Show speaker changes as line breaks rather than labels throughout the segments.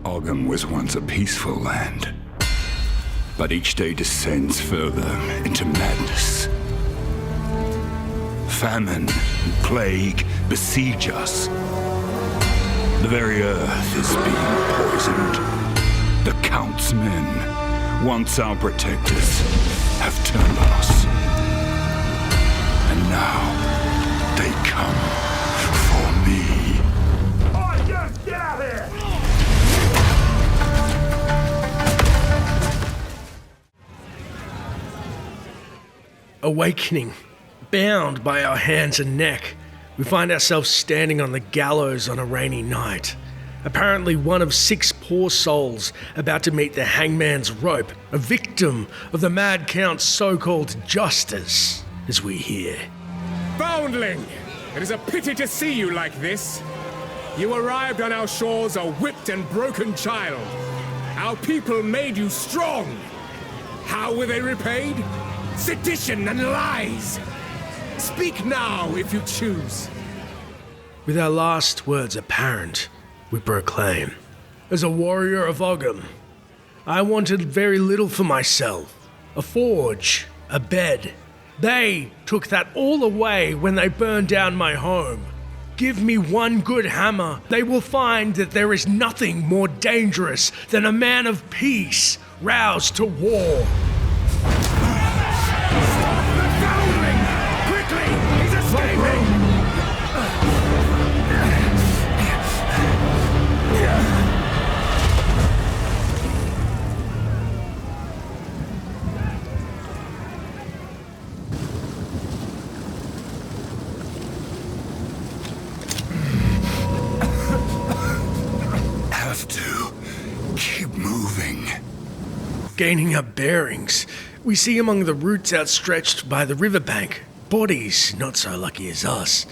Ogham was once a peaceful land, but each day descends further into madness. Famine and plague besiege us. The very earth is being poisoned. The Count's men, once our protectors, have turned on us. And now they come for me.
Oh, yes, get out here!
Awakening, bound by our hands and neck, we find ourselves standing on the gallows on a rainy night. Apparently one of 6 poor souls about to meet the hangman's rope, a victim of the Mad Count's so-called justice, as we hear.
Foundling! It is a pity to see you like this. You arrived on our shores a whipped and broken child. Our people made you strong. How were they repaid? Sedition and lies! Speak now if you choose.
With our last words apparent, we proclaim, as a warrior of Ogham, I wanted very little for myself. A forge, a bed. They took that all away when they burned down my home. Give me one good hammer, they will find that there is nothing more dangerous than a man of peace roused to war. Gaining our bearings, we see among the roots outstretched by the riverbank, bodies not so lucky as us,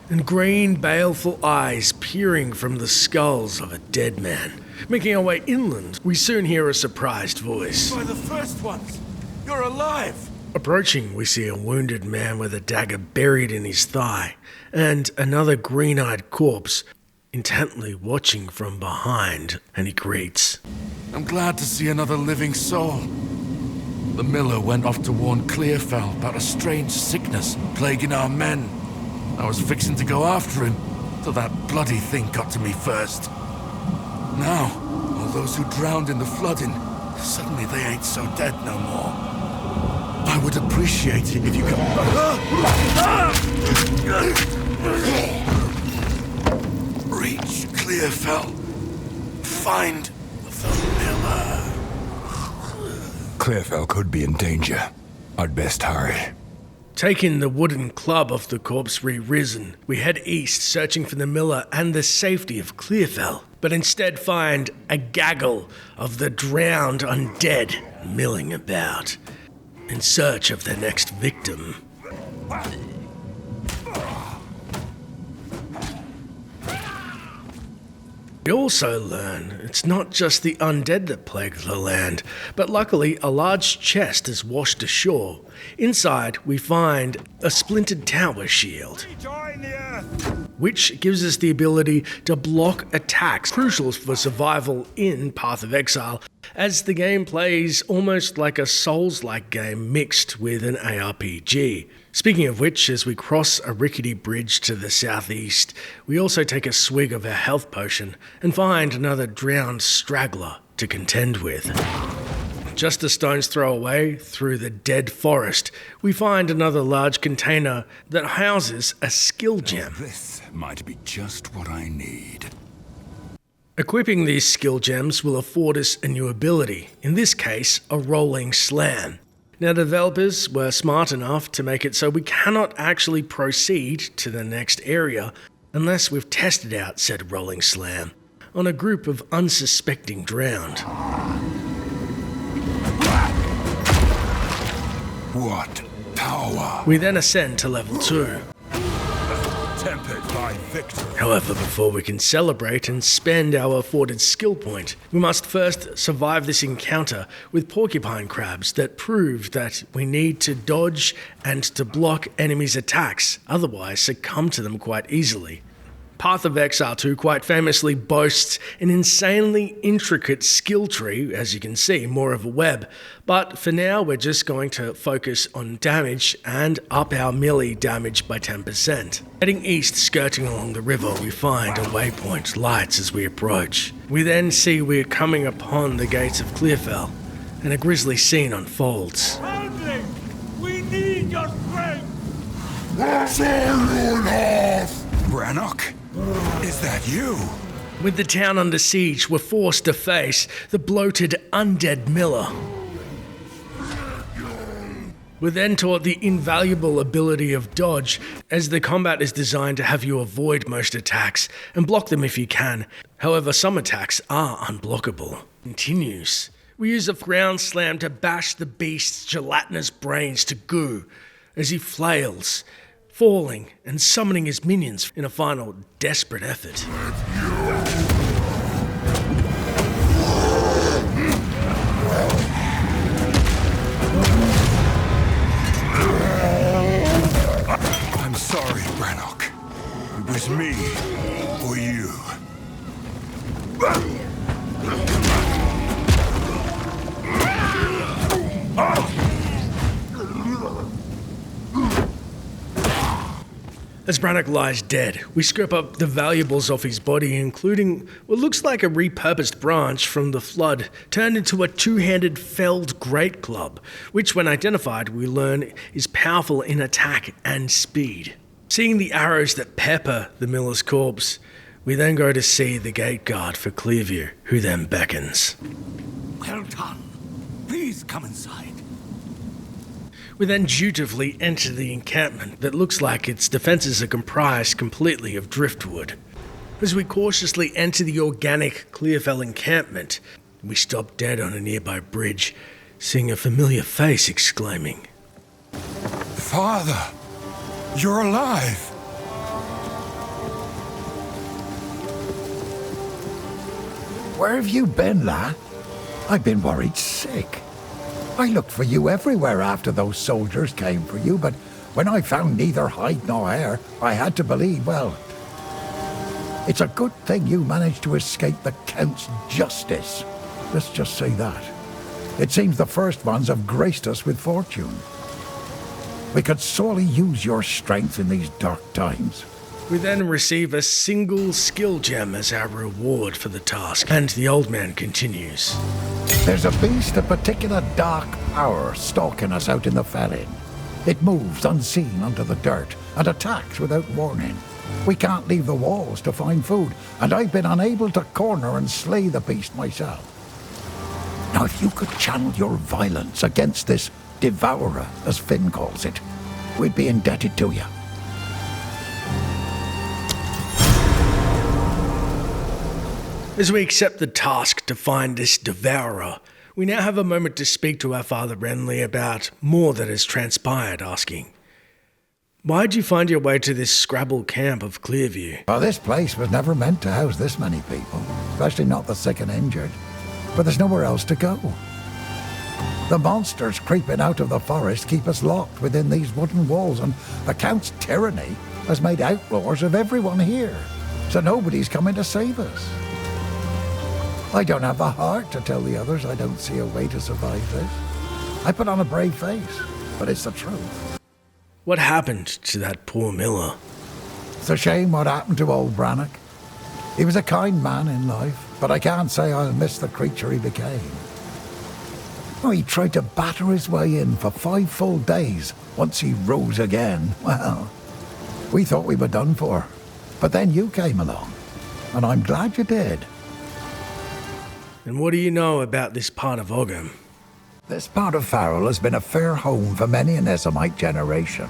and green, baleful eyes peering from the skulls of a dead man. Making our way inland, we soon hear a surprised voice.
By the first ones! You're alive!
Approaching, we see a wounded man with a dagger buried in his thigh, and another green-eyed corpse intently watching from behind, and he greets.
I'm glad to see another living soul. The miller went off to warn Clearfell about a strange sickness plaguing our men. I was fixing to go after him, till that bloody thing got to me first. Now, all those who drowned in the flooding, suddenly they ain't so dead no more. I would appreciate it if you could... Reach Clearfell. Find the miller.
Clearfell could be in danger. I'd best hurry.
Taking the wooden club off the corpse re-risen, we head east searching for the miller and the safety of Clearfell, but instead find a gaggle of the drowned undead milling about, in search of their next victim. We also learn it's not just the undead that plague the land, but luckily a large chest is washed ashore. Inside, we find a splintered tower shield, which gives us the ability to block attacks, crucial for survival in Path of Exile, as the game plays almost like a Souls-like game mixed with an ARPG. Speaking of which, as we cross a rickety bridge to the southeast, we also take a swig of our health potion and find another drowned straggler to contend with. Just a stone's throw away, through the dead forest, we find another large container that houses a skill gem.
This might be just what I need.
Equipping these skill gems will afford us a new ability, in this case, a rolling slam. Now, developers were smart enough to make it so we cannot actually proceed to the next area unless we've tested out said rolling slam on a group of unsuspecting drowned.
What power!
We then ascend to level 2.
Tempered by victory.
However, before we can celebrate and spend our afforded skill point, we must first survive this encounter with porcupine crabs that prove that we need to dodge and to block enemies' attacks, otherwise succumb to them quite easily. Path of Exile 2 quite famously boasts an insanely intricate skill tree, as you can see, more of a web. But for now, we're just going to focus on damage and up our melee damage by 10%. Heading east, skirting along the river, we find a waypoint, lights as we approach. We then see we're coming upon the gates of Clearfell, and a grisly scene unfolds.
Foundling! We need your strength!
Brannock? Is that you?
With the town under siege, we're forced to face the bloated undead Miller. We're then taught the invaluable ability of dodge, as the combat is designed to have you avoid most attacks and block them if you can. However, some attacks are unblockable. Continues. We use a ground slam to bash the beast's gelatinous brains to goo as he flails, falling and summoning his minions in a final desperate effort.
I'm sorry, Brannock. It was me or you.
As Brannock lies dead, we scrape up the valuables off his body, including what looks like a repurposed branch from the flood, turned into a two-handed felled great club, which when identified we learn is powerful in attack and speed. Seeing the arrows that pepper the miller's corpse, we then go to see the gate guard for Clearview, who then beckons.
Well done. Please come inside.
We then dutifully enter the encampment that looks like its defences are comprised completely of driftwood. As we cautiously enter the organic Clearfell encampment, we stop dead on a nearby bridge, seeing a familiar face exclaiming,
Father, you're alive.
Where have you been, lad? I've been worried sick. I looked for you everywhere after those soldiers came for you, but when I found neither hide nor hair, I had to believe, well, it's a good thing you managed to escape the Count's justice. Let's just say that. It seems the first ones have graced us with fortune. We could sorely use your strength in these dark times.
We then receive a single skill gem as our reward for the task, and the old man continues.
There's a beast of particular dark power stalking us out in the felling. It moves unseen under the dirt and attacks without warning. We can't leave the walls to find food, and I've been unable to corner and slay the beast myself. Now, if you could channel your violence against this devourer, as Finn calls it, we'd be indebted to you.
As we accept the task to find this devourer, we now have a moment to speak to our Father Renly about more that has transpired, asking, why'd you find your way to this Scrabble camp of Clearview?
Well, this place was never meant to house this many people, especially not the sick and injured. But there's nowhere else to go. The monsters creeping out of the forest keep us locked within these wooden walls, and the Count's tyranny has made outlaws of everyone here, so nobody's coming to save us. I don't have the heart to tell the others I don't see a way to survive this. I put on a brave face, but it's the truth.
What happened to that poor miller?
It's a shame what happened to old Brannock. He was a kind man in life, but I can't say I'll miss the creature he became. Oh, he tried to batter his way in for 5 full days. Once he rose again, well, we thought we were done for. But then you came along, and I'm glad you did.
And what do you know about this part of Ogham?
This part of Farrell has been a fair home for many an Esamite generation.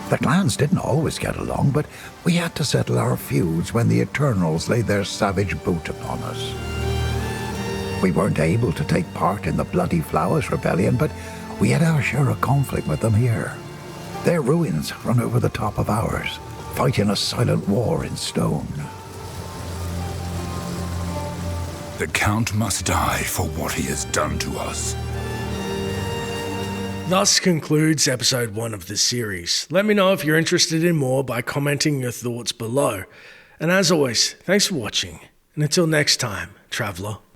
The clans didn't always get along, but we had to settle our feuds when the Eternals laid their savage boot upon us. We weren't able to take part in the Bloody Flowers Rebellion, but we had our share of conflict with them here. Their ruins run over the top of ours, fighting a silent war in stone.
The Count must die for what he has done to us.
Thus concludes episode 1 of this series. Let me know if you're interested in more by commenting your thoughts below. And as always, thanks for watching. And until next time, traveler.